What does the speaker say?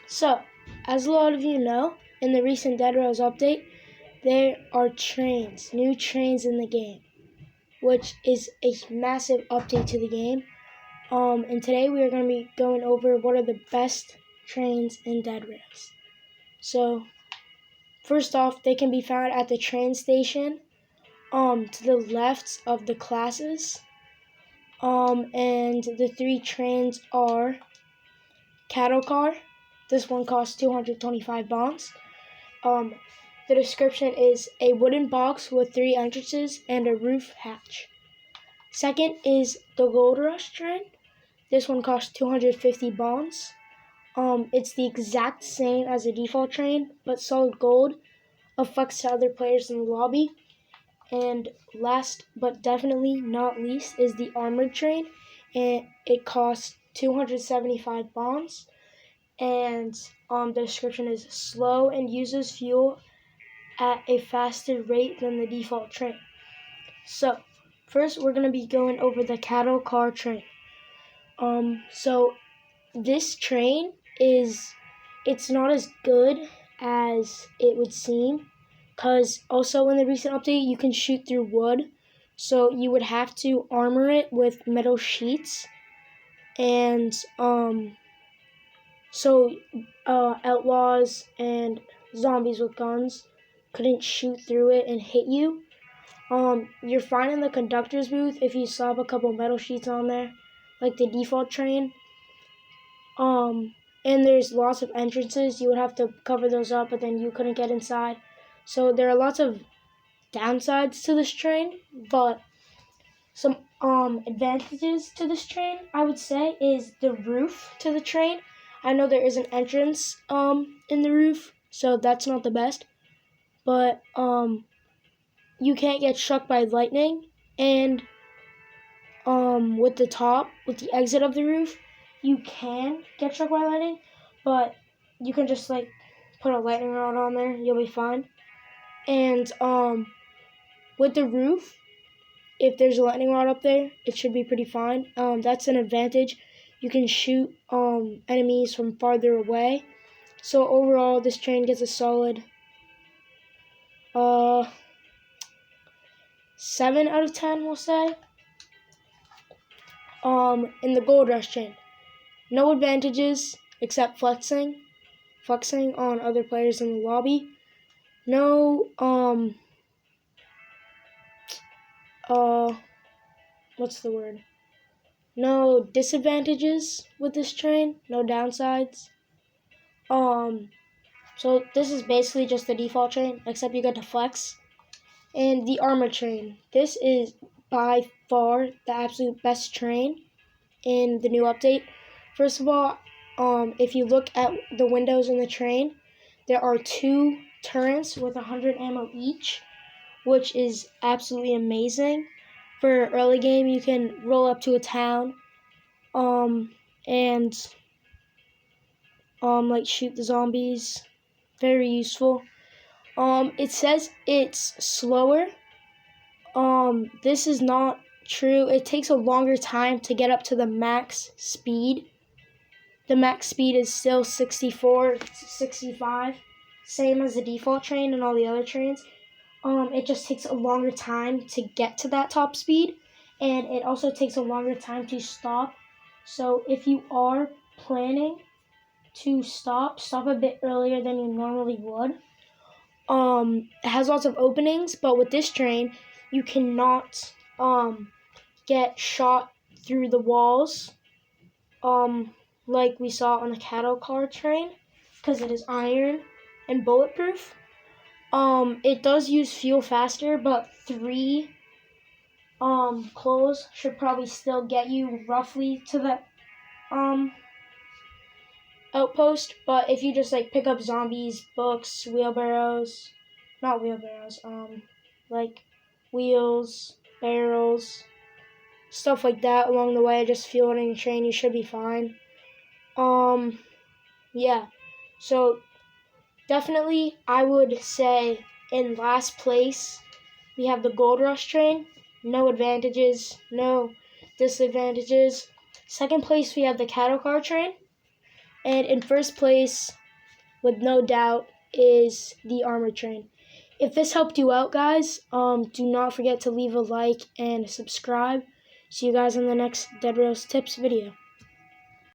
So, as a lot of you know, in the recent Dead Rails update, there are new trains in the game, which is a massive update to the game. And today we are going to be going over what are the best trains in Dead Rails. So, first off, they can be found at the train station, to the left of the classes. And the three trains are Cattle Car. This one costs 225 bonds. The description is a wooden box with 3 entrances and a roof hatch. Second is the Gold Rush train. This one costs 250 bonds. It's the exact same as the default train, but solid gold affects to other players in the lobby. And last but definitely not least is the armored train, and it costs 275 bonds. And the description is slow and uses fuel at a faster rate than the default train. So first we're going to be going over the Cattle Car train. So this train it's not as good as it would seem, because also in the recent update you can shoot through wood, so you would have to armor it with metal sheets, and outlaws and zombies with guns couldn't shoot through it and hit you. You're fine in the conductor's booth if you slap a couple metal sheets on there, like the default train. And there's lots of entrances. You would have to cover those up, but then you couldn't get inside. So there are lots of downsides to this train, but some advantages to this train, I would say, is the roof to the train. I know there is an entrance in the roof, so that's not the best. But you can't get struck by lightning, and with the exit of the roof, you can get struck by lightning, but you can just put a lightning rod on there, you'll be fine. And with the roof, if there's a lightning rod up there, it should be pretty fine. That's an advantage. You can shoot enemies from farther away. So overall, this train gets a solid 7 out of 10, we'll say. In the Gold Rush train, no advantages except flexing on other players in the lobby. No, No disadvantages with this train, no downsides. So this is basically just the default train, except you get to flex. And the armor train, this is by far the absolute best train in the new update. First of all, if you look at the windows in the train, there are 2 turrets with 100 ammo each, which is absolutely amazing. For early game, you can roll up to a town, and shoot the zombies. Very useful. It says it's slower. This is not true. It takes a longer time to get up to the max speed. The max speed is still 64, 65, same as the default train and all the other trains. It just takes a longer time to get to that top speed, and it also takes a longer time to stop. So if you are planning to stop a bit earlier than you normally would. It has lots of openings, but with this train, you cannot get shot through the walls, like we saw on the Cattle Car train, because it is iron and bulletproof. It does use fuel faster, but 3 clothes should probably still get you roughly to the outpost. But if you just pick up zombies, books, wheels, barrels, stuff like that along the way, just fueling the train, you should be fine. Yeah, so definitely I would say in last place we have the Gold Rush train. No advantages, no disadvantages. Second place we have the Cattle Car train. And in first place, with no doubt, is the armor train. If this helped you out, guys, do not forget to leave a like and subscribe. See you guys in the next Dead Rails Tips video.